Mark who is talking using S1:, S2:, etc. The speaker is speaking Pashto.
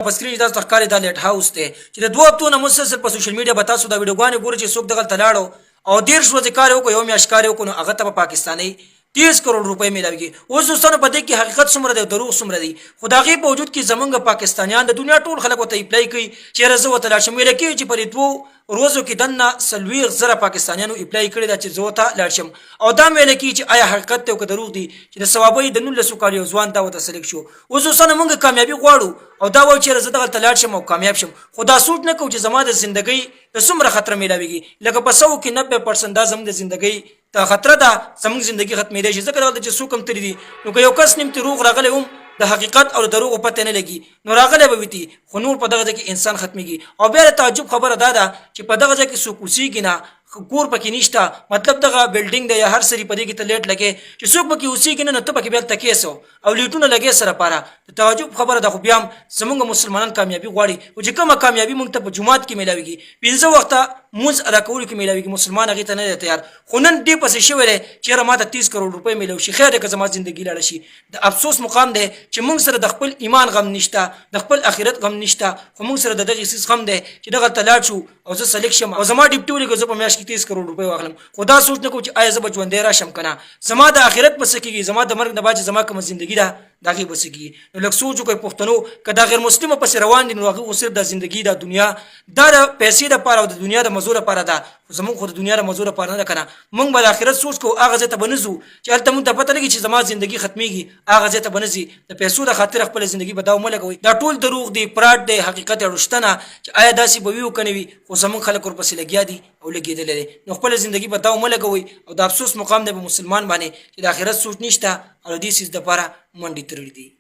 S1: په سکرین تاسو ته ښکاري دا لیټ هاوس دی چې د 2 هفتو نه مسلسل په سوشل میډیا به تاسو دا ویډیوګانې ګورئ چې څوک دغلته لاړو او 13 ورځې کار وکړو یو میاشت کار وکړو نو هغه ته په پاکستاني 30 کروڑ روپۍ میلاویږي. اوس دوستانو په دې کې حقیقت څومره دی او دروغ څومره دی خو د هغې په وجود کې زمونږ پاکستانیان د دنیا ټول خلک ورته اپلای کوي چېرې زه ورته لاړ شم. ویله کېږي چې په دې 2 روزو کې دننه 40,000 پاکستانیانو اپلای کړي دا چې زه ورته لاړ شم او دا ویله کېږي چې آیا حقیقت دی او که دروغ دی چې د ثوابۍ د 19 کالو یو ځوان دا ورته سلیکټ شو. اوس دوستانو موږ کامیابي غواړو او دا وایو چېرې زه دغلته لاړ شم او کامیاب شم خو دا سوچ نه کوو چې زما د زندګۍ د څومره خطره میلاویږي لکه په 100 کې 90% دا زموږ د زندګۍ ته خطره ده زموږ زندګي ختمېدی شي ځکه دغلته چې څوک هم تللي دي نو که یو کس نیم ترې روغ راغلی هم د حقیقت او د دروغو پته نه لګي نو راغلی به وي خو نور په دغه ځای کې انسان ختمېږي. او بیا د تعجب خبره دا ده چې په دغه ځای کې څوک اوسېږي نه کور پکې نشته مطلب دغه بلډینګ دی یا هر سری په دې کې ته لیټ لګې چې څوک پکې اوسېږي نه نو ته پکې بیا تکیې سو او لیټونه لګې سره پاره د تعجب خبره ده. خو بیا هم زمونږ مسلمانان کامیابي غواړي او چې کومه کامیابي موږ ته په جومات کې میلاویږي 15 وخته مونځ ادا کولو کې میلاویږي مسلمان هغې ته نه دی تیار خو نن دې پسې شوی دی چېرې ما ته 30 کروڑ روپۍ میلاو شي خیر دی که زما زندګي لاړه شي. د افسوس مقام دی چې موږ سره د خپل ایمان غم نشته د خپل آخرت غم نشته خو موږ سره د دغې څیز غم دی چې دغلته لاړ شو او زه سلیکټ شم او زما ډیپټي ولیکه زه په میاشت کې 30 کروڑ روپۍ واخلم خو دا سوچ نه کوم چې آیا زه به ژوندی راشم که نه زما د آخرت به څه کېږي زما د مرګ نه بعد چې زما کومه زندګي ده د هغې به څه کېږي. نو لږ سوچ وکړئ پښتنو که دا غیر مسلمه پسې روان دي نو هغه خو صرف د زندګي دا دنیا دا د پیسې دپاره او د دنیا د مزو لپاره ده خو زمونږ خو د دنیا د مزو لپاره نه ده که نه موږ به د آخرت سوچ کوو هغه ځای ته به نه ځو چې هلته موږ ته پته لګي چې زما زندګي ختمېږي هغه ځای ته به نه ځي د پیسو د خاطر خپله زندګي به دا ومه لګوئ دا ټول دروغ دی پراټ دی حقیقت یې رښتنه چې آیا داسې به وي او که نه وي خو زمونږ خلک ورپسې لګیا دي او لګېدلی دی نو خپله زندګي به دا ومه لګوئ او د افسوس مقام دی په مسلمان باندې چې د آخرت سوچ نشته او د دې څیز دپاره منډې تړلې دي.